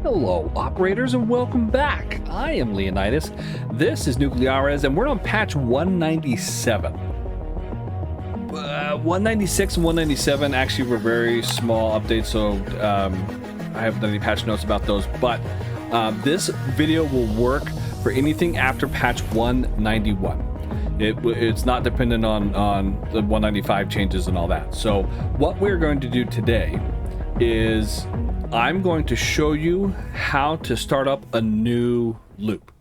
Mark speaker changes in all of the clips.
Speaker 1: Hello, operators, and welcome back. I am Leonidas. This is Nucleares, and we're on patch 197. 196 and 197 actually were very small updates, so I haven't done any patch notes about those, but this video will work for anything after patch 191. It's not dependent on the 195 changes and all that. So what we're going to do today is I'm going to show you how to start up a new loop.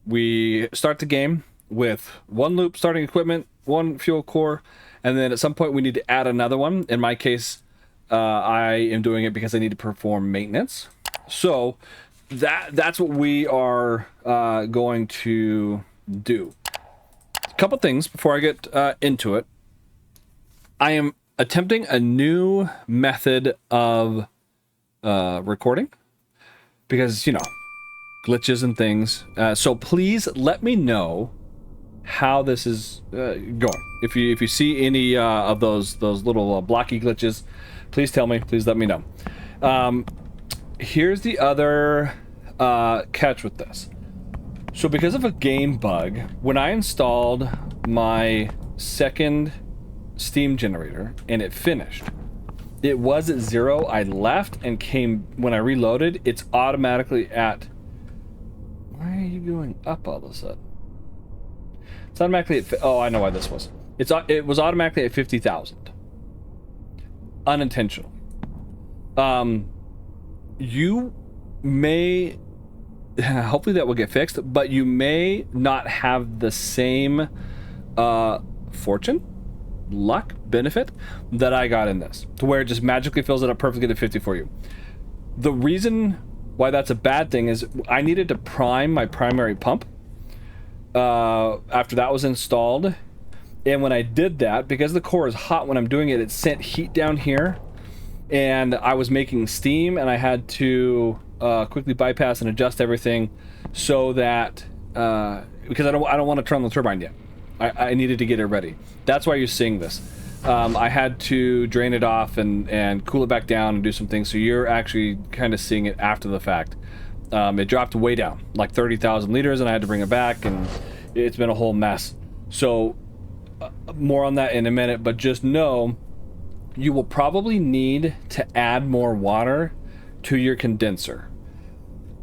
Speaker 1: We start the game with one loop starting equipment, one fuel core, and then at some point we need to add another one. In my case, I am doing it because I need to perform maintenance. So that's what we are going to do. A couple things before I get into it. I am attempting a new method of recording because, you know, glitches and things. So please let me know how this is going. If you see any of those little blocky glitches, please tell me. Please let me know. Here's the other catch with this. So because of a game bug, when I installed my second steam generator and it finished, it was at 0. I left and came, when I reloaded, it's automatically at, why are you going up all of a sudden? It's automatically at, oh, I know why this was. It was automatically at 50,000. Unintentional. You may, hopefully that will get fixed, but you may not have the same fortune, luck, benefit that I got in this, to where it just magically fills it up perfectly to 50 for you. The reason why that's a bad thing is I needed to prime my primary pump after that was installed, and when I did that, because the core is hot when I'm doing it, it sent heat down here, and I was making steam, and I had to quickly bypass and adjust everything so that because I don't want to turn on the turbine yet. I needed to get it ready. That's why you're seeing this. I had to drain it off and cool it back down and do some things, so you're actually kind of seeing it after the fact. It dropped way down, like 30,000 liters, and I had to bring it back, and it's been a whole mess. So more on that in a minute, but just know you will probably need to add more water to your condenser.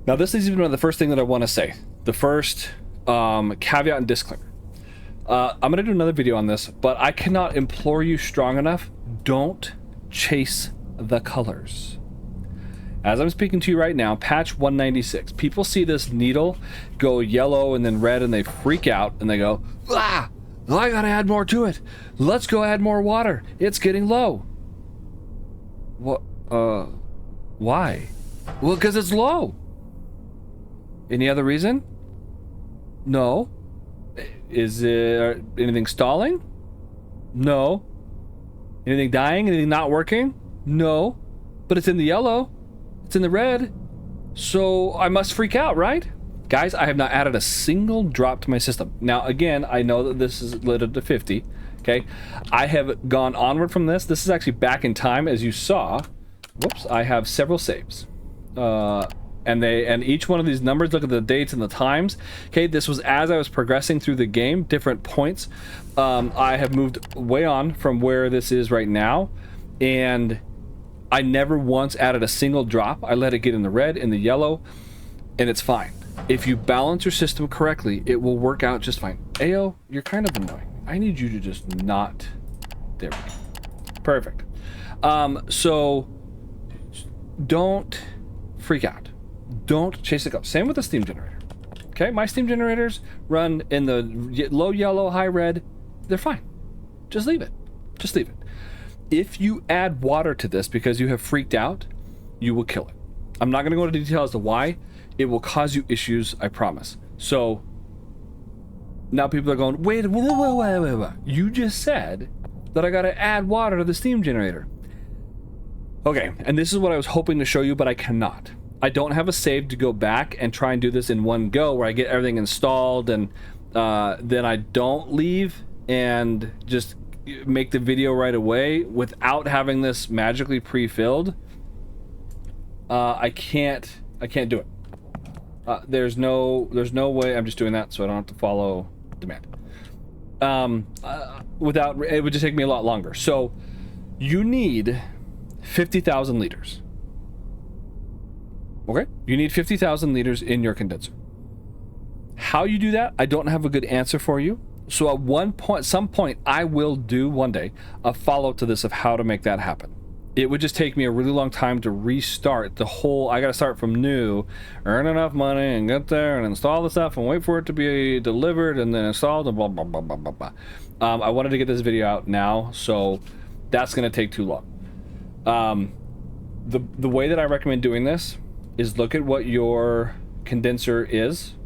Speaker 1: Now this is even one of the first thing that I want to say. The first caveat and disclaimer. I'm going to do another video on this, but I cannot implore you strong enough, don't chase the colors. As I'm speaking to you right now, patch 196, people see this needle go yellow and then red and they freak out and they go, ah, I gotta add more to it. Let's go add more water. It's getting low. What? Why? Well, because it's low. Any other reason? No. Is there anything stalling? No. Anything dying? Anything not working? No. But it's in the yellow. It's in the red. So I must freak out, right? Guys, I have not added a single drop to my system. Now, again, I know that this is lit up to 50. Okay. I have gone onward from this. This is actually back in time, as you saw. Whoops. I have several saves. And each one of these numbers, look at the dates and the times. Okay, this was as I was progressing through the game, different points. I have moved way on from where this is right now, and I never once added a single drop. I let it get in the red, in the yellow, and it's fine. If you balance your system correctly, it will work out just fine. Ayo, you're kind of annoying. I need you to just not. There we go. Perfect. So don't freak out. Don't chase the color. Same with the steam generator. Okay, my steam generators run in the low yellow, high red. They're fine. Just leave it. Just leave it. If you add water to this because you have freaked out, you will kill it. I'm not going to go into detail as to why. It will cause you issues, I promise. So now people are going, wait. You just said that I got to add water to the steam generator. Okay, and this is what I was hoping to show you, but I cannot. I don't have a save to go back and try and do this in one go where I get everything installed and then I don't leave and just make the video right away without having this magically pre-filled. I can't do it. There's no way. I'm just doing that so I don't have to follow demand. Without, it would just take me a lot longer. So you need 50,000 liters. Okay, you need 50,000 liters in your condenser. How you do that, I don't have a good answer for you. So at some point, I will do one day a follow-up to this of how to make that happen. It would just take me a really long time to restart the whole. I got to start from new, earn enough money and get there and install the stuff and wait for it to be delivered and then installed and blah, blah, blah, blah, blah, blah. I wanted to get this video out now, so that's going to take too long. The way that I recommend doing this is look at what your condenser is,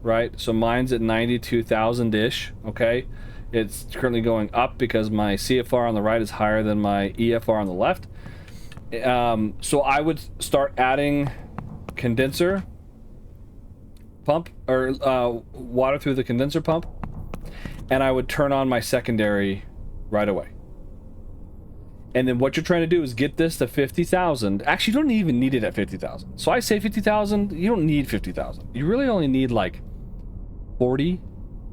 Speaker 1: right? So mine's at 92,000-ish, okay? It's currently going up because my CFR on the right is higher than my EFR on the left. So I would start adding condenser pump or water through the condenser pump, and I would turn on my secondary right away. And then what you're trying to do is get this to 50,000. Actually, you don't even need it at 50,000. So I say 50,000. You don't need 50,000. You really only need like 40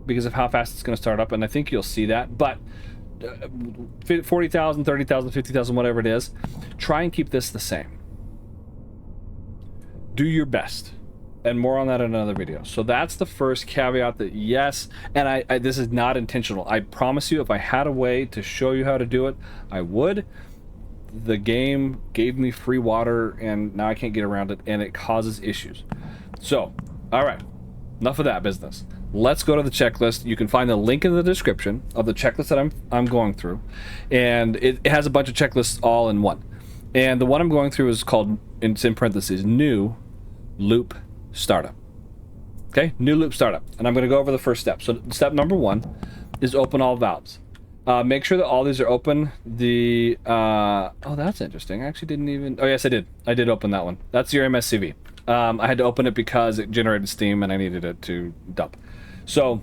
Speaker 1: because of how fast it's going to start up, and I think you'll see that. But 40,000, 30,000, 50,000, whatever it is, try and keep this the same. Do your best. And more on that in another video. So that's the first caveat, that yes, and I this is not intentional. I promise you, if I had a way to show you how to do it, I would. The game gave me free water and now I can't get around it, and it causes issues. So, all right, enough of that business. Let's go to the checklist. You can find the link in the description of the checklist that I'm going through, and it has a bunch of checklists all in one. And the one I'm going through is called, it's in parentheses, new loop startup. Okay, new loop startup, and I'm going to go over the first step. So step number 1 is open all valves. Make sure that all these are open. The oh, that's interesting. I actually didn't even. Oh yes, I did open that one. That's your MSCV. I had to open it because it generated steam and I needed it to dump. So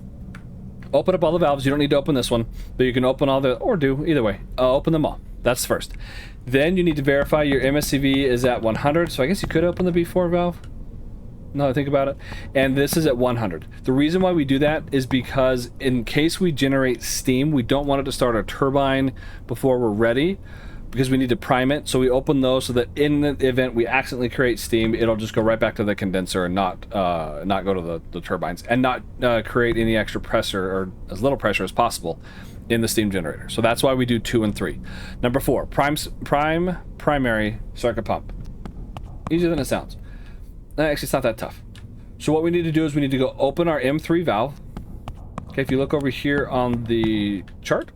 Speaker 1: open up all the valves. You don't need to open this one, but you can open all the, or do either way. Open them all. That's first. Then you need to verify your MSCV is at 100. So I guess you could open the B4 valve. No, I think about it. And this is at 100. The reason why we do that is because in case we generate steam, we don't want it to start a turbine before we're ready, because we need to prime it. So we open those so that in the event we accidentally create steam, it'll just go right back to the condenser and not go to the turbines, and not create any extra pressure, or as little pressure as possible in the steam generator. So that's why we do 2 and 3. Number 4, primary circuit pump. Easier than it sounds. Actually, it's not that tough. So what we need to do is we need to go open our M3 valve. Okay, if you look over here on the chart,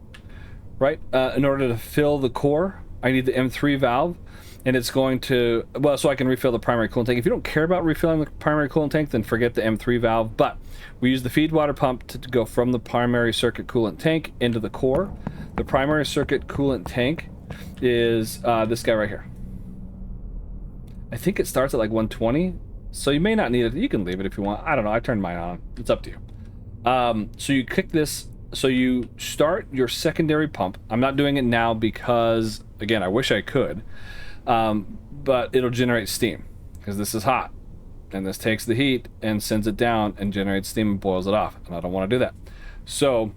Speaker 1: right, in order to fill the core, I need the M3 valve, and it's going to, well, so I can refill the primary coolant tank. If you don't care about refilling the primary coolant tank, then forget the M3 valve, but we use the feed water pump to go from the primary circuit coolant tank into the core. The primary circuit coolant tank is this guy right here. I think it starts at like 120, so you may not need it. You can leave it if you want. I don't know. I turned mine on. It's up to you. So you click this. So you start your secondary pump. I'm not doing it now because, again, I wish I could, but it'll generate steam because this is hot, and this takes the heat and sends it down and generates steam and boils it off, and I don't want to do that. So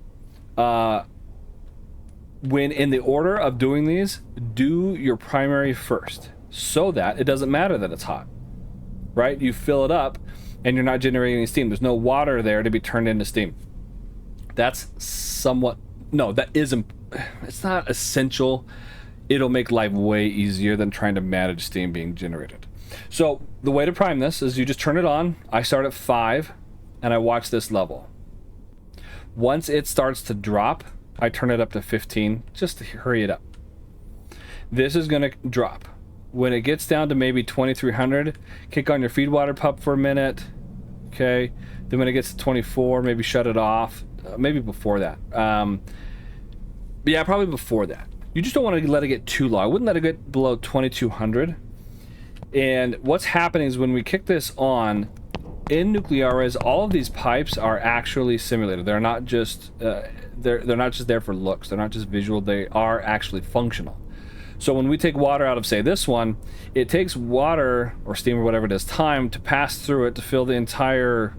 Speaker 1: when in the order of doing these, do your primary first, so that it doesn't matter that it's hot, right? You fill it up and you're not generating any steam. There's no water there to be turned into steam. That's somewhat, no, that isn't, it's not essential. It'll make life way easier than trying to manage steam being generated. So the way to prime this is you just turn it on. I start at 5 and I watch this level. Once it starts to drop, I turn it up to 15 just to hurry it up. This is going to drop. When it gets down to maybe 2300, kick on your feed water pump for a minute. Okay. Then when it gets to 24, maybe shut it off. Maybe before that. But yeah, probably before that. You just don't want to let it get too low. I wouldn't let it get below 2200. And what's happening is when we kick this on, in Nuclearis, all of these pipes are actually simulated. They're not just they're not just there for looks. They're not just visual. They are actually functional. So when we take water out of, say, this one, it takes water or steam or whatever it is, time to pass through it to fill the entire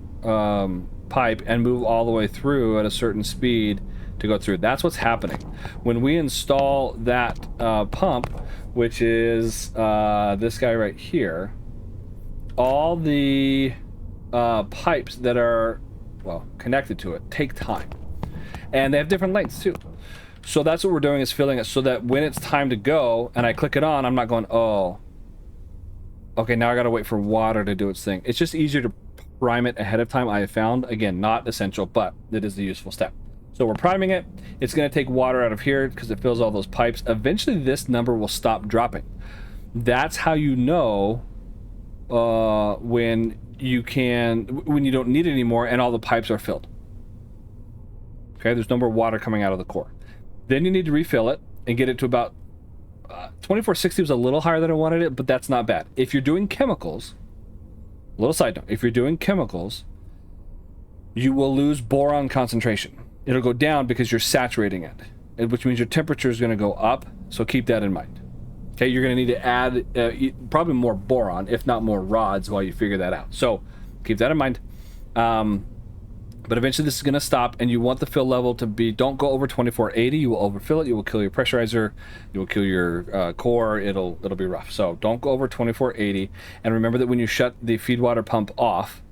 Speaker 1: pipe and move all the way through at a certain speed to go through. That's what's happening. When we install that pump, which is this guy right here, all the pipes that are, well, connected to it take time. And they have different lengths too. So that's what we're doing, is filling it so that when it's time to go and I click it on, I'm not going, oh, okay, now I gotta wait for water to do its thing. It's just easier to prime it ahead of time, I have found. Again, not essential, but it is a useful step. So we're priming it. It's gonna take water out of here because it fills all those pipes. Eventually this number will stop dropping. That's how you know when you don't need it anymore and all the pipes are filled. Okay, there's no more water coming out of the core. Then you need to refill it and get it to about 2460 was a little higher than I wanted it, but that's not bad. If you're doing chemicals, little side note, if you're doing chemicals, you will lose boron concentration. It'll go down because you're saturating it, which means your temperature is going to go up, so keep that in mind. Okay, you're going to need to add probably more boron, if not more rods, while you figure that out. So keep that in mind. But eventually this is going to stop, and you want the fill level to be, don't go over 2480. You will overfill it. You will kill your pressurizer. You will kill your core. It'll be rough. So don't go over 2480. And remember that when you shut the feed water pump off,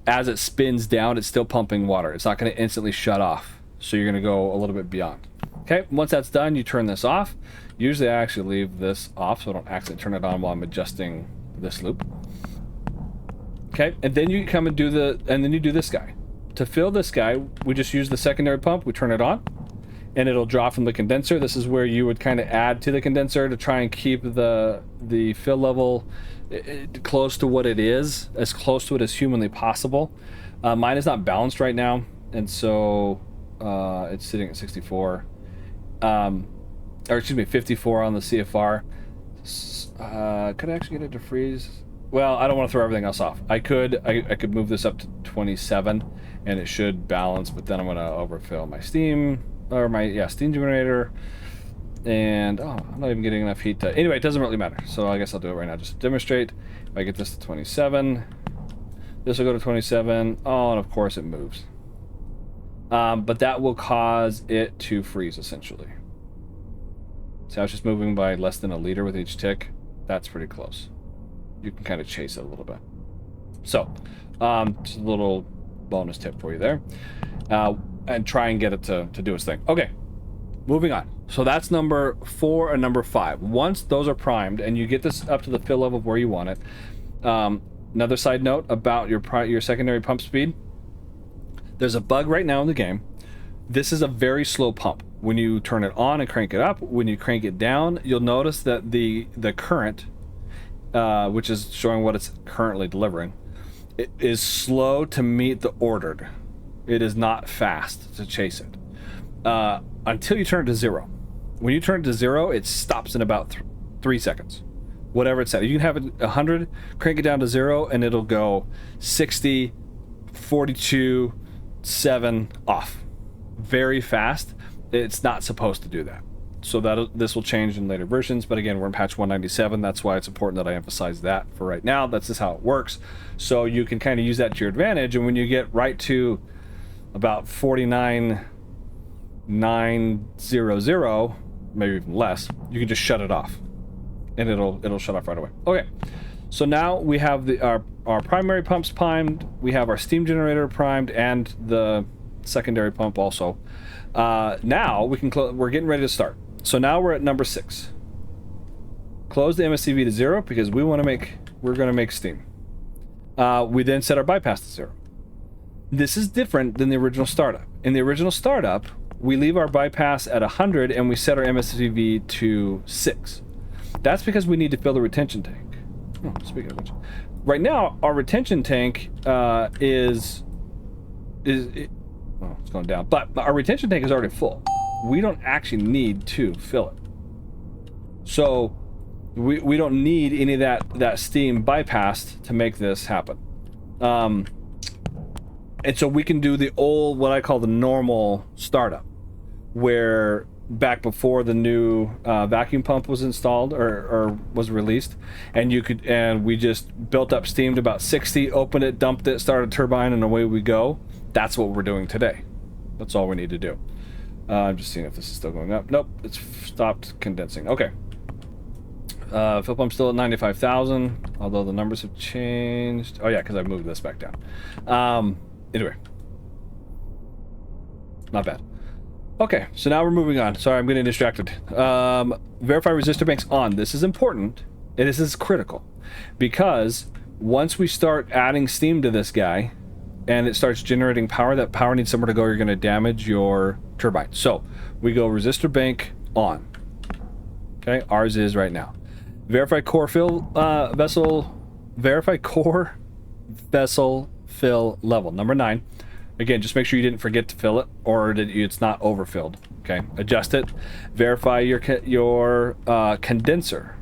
Speaker 1: as it spins down, it's still pumping water. It's not going to instantly shut off. So you're going to go a little bit beyond. Okay, once that's done, you turn this off. Usually I actually leave this off so I don't accidentally turn it on while I'm adjusting this loop. Okay, and then you come and do this guy. To fill this guy, we just use the secondary pump, we turn it on, and it'll draw from the condenser. This is where you would kind of add to the condenser to try and keep the fill level close to what it is, as close to it as humanly possible. Mine is not balanced right now, and so it's sitting at 64. Or excuse me, 54 on the CFR. Could I actually get it to freeze? Well, I don't want to throw everything else off. I could move this up to 27 and it should balance, but then I'm going to overfill my steam, or my steam generator, and I'm not even getting enough heat to, anyway, it doesn't really matter. So I guess I'll do it right now just to demonstrate. If I get this to 27, this will go to 27. Oh, and of course it moves. But that will cause it to freeze essentially. See, I was just moving by less than a liter with each tick. That's pretty close. You can kind of chase it a little bit. So, just a little bonus tip for you there. And try and get it to do its thing. Okay, moving on. So that's number 4 and number 5. Once those are primed and you get this up to the fill level of where you want it, another side note about your secondary pump speed. There's a bug right now in the game. This is a very slow pump. When you turn it on and crank it up, when you crank it down, you'll notice that the current, which is showing what it's currently delivering, it is slow to meet the ordered. It is not fast to chase it until you turn it to 0. When you turn it to 0, it stops in about 3 seconds. Whatever it's at. You can have it 100, crank it down to 0, and it'll go 60, 42, 7, off. Very fast. It's not supposed to do that. So this will change in later versions, but again, we're in patch 197. That's why it's important that I emphasize that for right now. That's just how it works. So you can kind of use that to your advantage, and when you get right to about 49,900, maybe even less, you can just shut it off, and it'll shut off right away. Okay, so now we have our primary pumps primed, we have our steam generator primed, and the secondary pump also. Now we can we're getting ready to start. So now we're at number 6. Close the MSCV to 0 because we're going to make steam. We then set our bypass to 0. This is different than the original startup. In the original startup, we leave our bypass at 100 and we set our MSCV to 6. That's because we need to fill the retention tank. Oh, speaking of which, right now our retention tank it's going down, but our retention tank is already full. We don't actually need to fill it. So we don't need any of that steam bypassed to make this happen. And so we can do the old, what I call the normal startup, where back before the new vacuum pump was installed or was released, and we just built up steam to about 60, opened it, dumped it, started a turbine, and away we go. That's what we're doing today. That's all we need to do. I'm just seeing if this is still going up. Nope, it's stopped condensing. Okay. Fill pump's still at 95,000, although the numbers have changed. Oh yeah, because I moved this back down. Anyway. Not bad. Okay, so now we're moving on. Sorry, I'm getting distracted. Verify resistor banks on. This is important, and this is critical, because once we start adding steam to this guy, and it starts generating power, that power needs somewhere to go. You're going to damage your turbine. So we go resistor bank on. Okay, ours is right now. Verify core vessel. Verify core vessel fill level. Number 9. Again, just make sure you didn't forget to fill it, or that it's not overfilled. Okay, adjust it. Verify your condenser.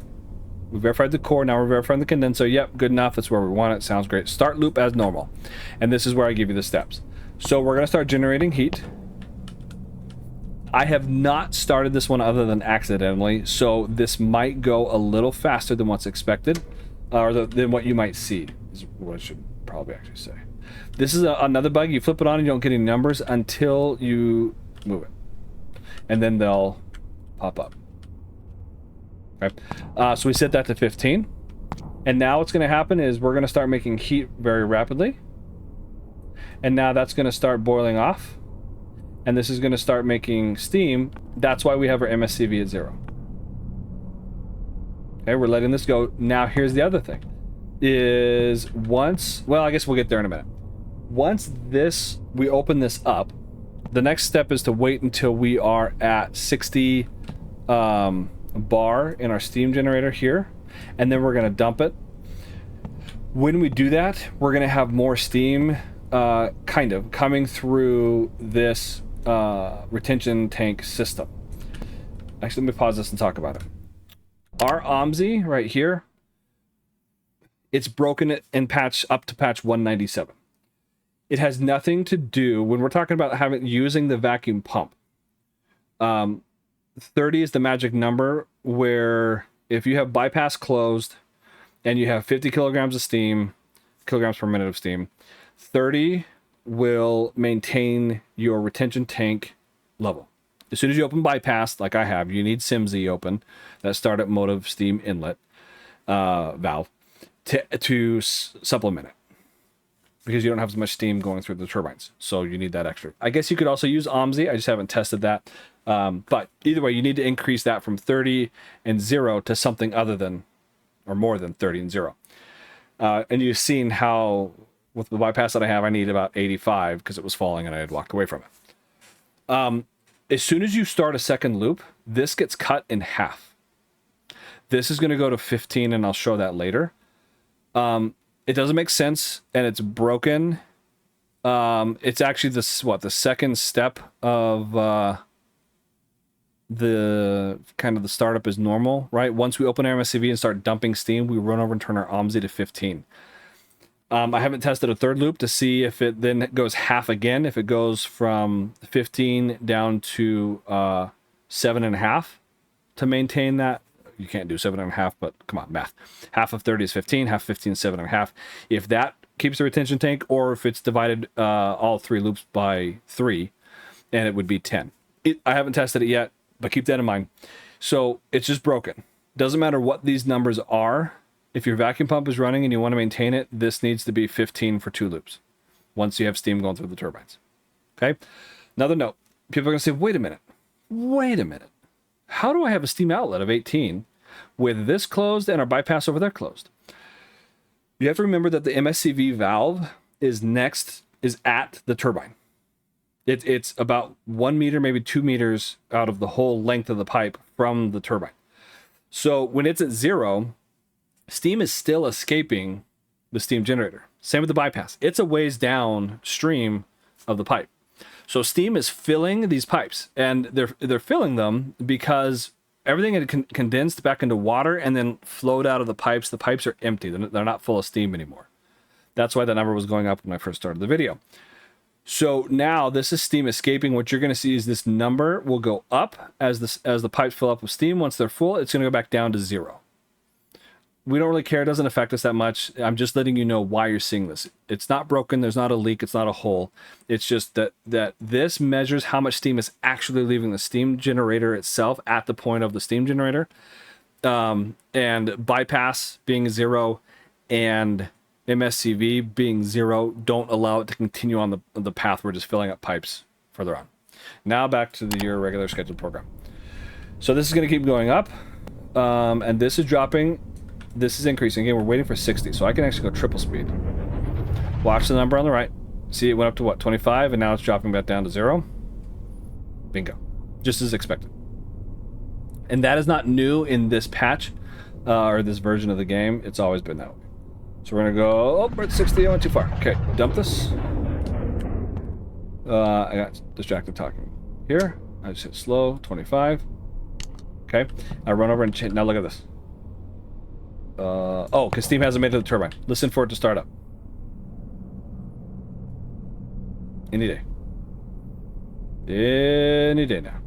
Speaker 1: We verified the core, now we're verifying the condenser. Yep, good enough, that's where we want it, sounds great. Start loop as normal. And this is where I give you the steps. So we're gonna start generating heat. I have not started this one other than accidentally, so this might go a little faster than what's expected, or than what you might see, is what I should probably actually say. This is another bug. You flip it on and you don't get any numbers until you move it. And then they'll pop up. Okay. So we set that to 15. And now what's going to happen is we're going to start making heat very rapidly. And now that's going to start boiling off. And this is going to start making steam. That's why we have our MSCV at 0. Okay, we're letting this go. Now here's the other thing. Well, I guess we'll get there in a minute. Once we open this up, the next step is to wait until we are at 60 bar in our steam generator here, and then we're going to dump it. When we do that, we're going to have more steam kind of coming through this retention tank system. Actually, let me pause this and talk about it. Our OMSI right here, it's broken it in up to patch 197. It has nothing to do, when we're talking about using the vacuum pump, 30 is the magic number, where if you have bypass closed and you have 50 kilograms of steam, kilograms per minute of steam, 30 will maintain your retention tank level. As soon as you open bypass, like I have, you need SMSI open, that startup motive steam inlet valve, to supplement it, because you don't have as much steam going through the turbines, so you need that extra. I guess you could also use OMSI. I just haven't tested that. But either way, you need to increase that from 30 and 0 to something other than, or more than 30 and 0. And you've seen how, with the bypass that I have, I need about 85 because it was falling and I had walked away from it. As soon as you start a second loop, this gets cut in half. This is going to go to 15, and I'll show that later. It doesn't make sense, and it's broken. It's actually the second step of the startup is normal, right? Once we open our MSCV and start dumping steam, we run over and turn our OMSI to 15. I haven't tested a third loop to see if it then goes half again, if it goes from 15 down to 7.5 to maintain that. You can't do 7.5, but come on, math. Half of 30 is 15, half 15 is 7.5. If that keeps the retention tank, or if it's divided all 3 loops by 3, and it would be 10. I haven't tested it yet, but keep that in mind. So it's just broken. Doesn't matter what these numbers are. If your vacuum pump is running and you want to maintain it, this needs to be 15 for 2 loops once you have steam going through the turbines. Okay? Another note. People are going to say, wait a minute. How do I have a steam outlet of 18 with this closed and our bypass over there closed? You have to remember that the MSCV valve is at the turbine. It's about 1 meter, maybe 2 meters out of the whole length of the pipe from the turbine. So when it's at 0, steam is still escaping the steam generator. Same with the bypass. It's a ways downstream of the pipe. So steam is filling these pipes, and they're filling them because everything had condensed back into water and then flowed out of the pipes. The pipes are empty. They're not full of steam anymore. That's why that number was going up when I first started the video. So now this is steam escaping. What you're going to see is this number will go up as the pipes fill up with steam. Once they're full, it's going to go back down to 0. We don't really care. It doesn't affect us that much. I'm just letting you know why you're seeing this. It's not broken. There's not a leak. It's not a hole. It's just that this measures how much steam is actually leaving the steam generator itself at the point of the steam generator. And bypass being 0 and MSCV being 0 don't allow it to continue on the path. We're just filling up pipes further on. Now back to your regular scheduled program. So this is going to keep going up, and this is dropping. This is increasing. Again, we're waiting for 60, so I can actually go triple speed. Watch the number on the right. See, it went up to what, 25, and now it's dropping back down to 0. Bingo. Just as expected. And that is not new in this patch, or this version of the game. It's always been that way. So we're gonna go, oh, we're at 60, I went too far. Okay, dump this. I got distracted talking here. I just hit slow, 25. Okay, I run over and change. Now look at this. Oh, because steam hasn't made it to the turbine. Listen for it to start up. Any day. Any day now.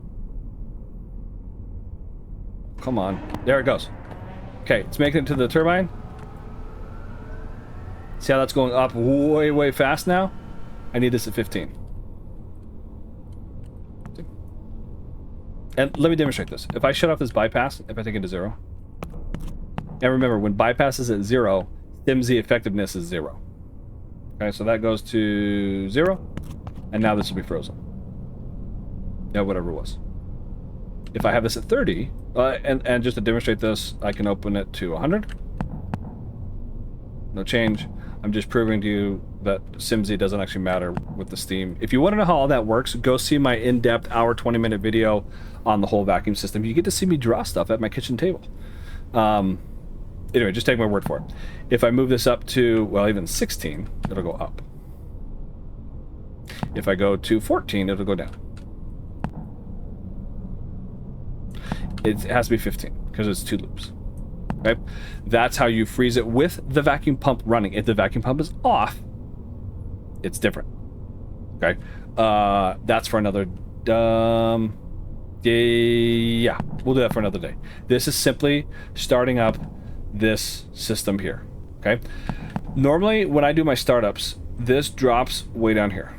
Speaker 1: Come on. There it goes. Okay, it's making it to the turbine. See how that's going up way, way fast now? I need this at 15. And let me demonstrate this. If I shut off this bypass, if I take it to 0, and remember, when bypass is at 0, SMSI effectiveness is 0. Okay, so that goes to 0, and now this will be frozen. Yeah, whatever it was. If I have this at 30, and just to demonstrate this, I can open it to 100. No change. I'm just proving to you that SMSI doesn't actually matter with the steam. If you want to know how all that works, go see my in-depth hour, 20-minute video on the whole vacuum system. You get to see me draw stuff at my kitchen table. Anyway, just take my word for it. If I move this up to, well, even 16, it'll go up. If I go to 14, it'll go down. It has to be 15 because it's 2 loops. Okay, that's how you freeze it with the vacuum pump running. If the vacuum pump is off, it's different. Okay, that's for another. Yeah, we'll do that for another day. This is simply starting up this system here. Okay, normally when I do my startups, this drops way down here,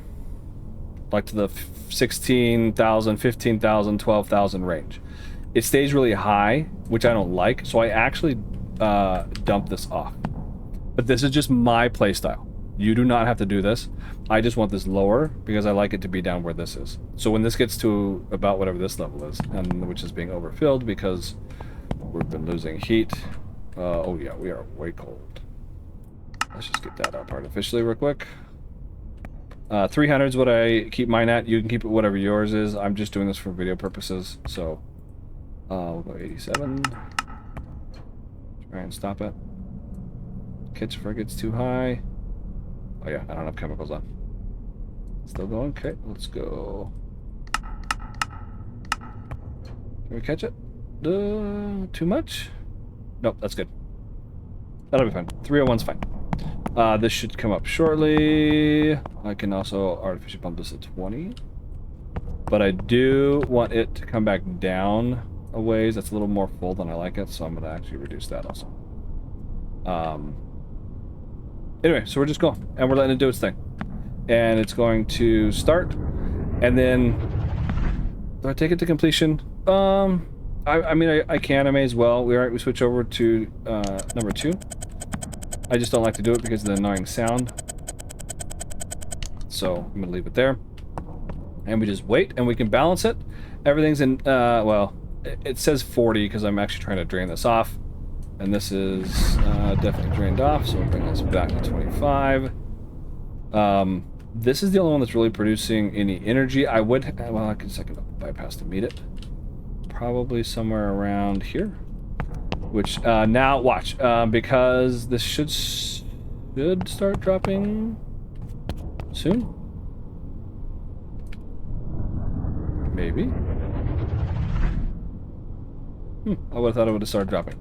Speaker 1: like to the 16,000, 15,000, 12,000 range. It stays really high, which I don't like, so I actually dump this off. But this is just my playstyle. You do not have to do this. I just want this lower because I like it to be down where this is. So when this gets to about whatever this level is, and which is being overfilled because we've been losing heat. Oh yeah, we are way cold. Let's just get that up artificially real quick. 300 is what I keep mine at. You can keep it whatever yours is. I'm just doing this for video purposes, so... we'll go 87. Try and stop it. Catch before it gets too high. Oh yeah, I don't have chemicals on. Still going? Okay, let's go. Can we catch it? Too much? Nope, that's good. That'll be fine. 301's fine. This should come up shortly. I can also artificially pump this at 20. But I do want it to come back down a ways. That's a little more full than I like it, so I'm going to actually reduce that also. Anyway, so we're just going, and we're letting it do its thing. And it's going to start, and then do I take it to completion? I mean, I can, I may as well. We switch over to number 2. I just don't like to do it because of the annoying sound. So I'm going to leave it there. And we just wait, and we can balance it. Everything's in, well, it says 40 because I'm actually trying to drain this off. And this is definitely drained off, so we'll bring this back to 25. This is the only one that's really producing any energy. I would, well, I can bypass to meet it. Probably somewhere around here. Which, now, watch, because this should start dropping soon. Maybe. I would have thought it would have started dropping.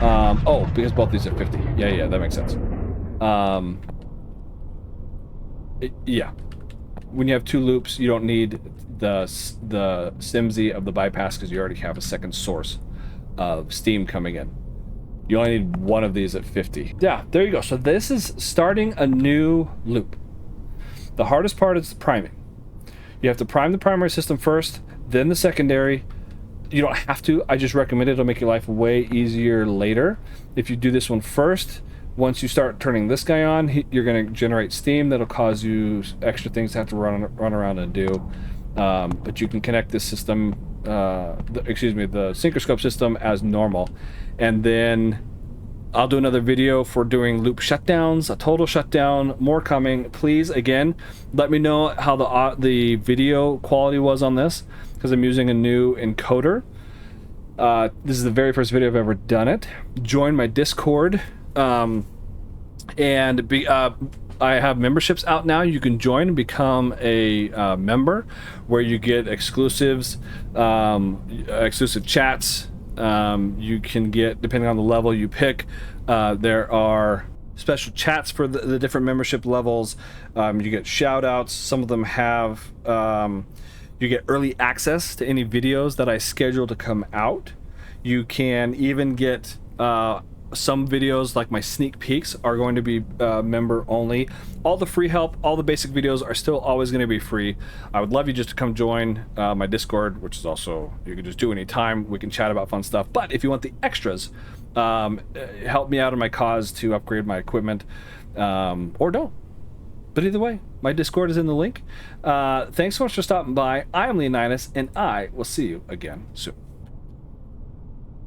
Speaker 1: Oh, because both these are 50. Yeah, that makes sense. Yeah. when you have 2 loops, you don't need the SMSI of the bypass because you already have a second source of steam coming in. You only need 1 of these at 50. Yeah, there you go. So this is starting a new loop. The hardest part is the priming. You have to prime the primary system first, then the secondary. You don't have to. I just recommend it. It'll make your life way easier later. If you do this one first, once you start turning this guy on, you're going to generate steam that'll cause you extra things to have to run around and do. But you can connect this system, the synchronous system as normal. And then I'll do another video for doing loop shutdowns, a total shutdown, more coming. Please, again, let me know how the video quality was on this, because I'm using a new encoder. This is the very first video I've ever done it. Join my Discord, I have memberships out now. You can join and become a member, where you get exclusives, exclusive chats. You can get, depending on the level you pick, there are special chats for the different membership levels. You get shout outs. Some of them have, you get early access to any videos that I schedule to come out. You can even get, some videos, like my sneak peeks, are going to be member only. All the free help, all the basic videos are still always going to be free. I would love you just to come join my Discord, which is also, you can just do anytime. We can chat about fun stuff. But if you want the extras, help me out in my cause to upgrade my equipment, or don't. But either way, my Discord is in the link. Thanks so much for stopping by. I am Leonidas, and I will see you again soon.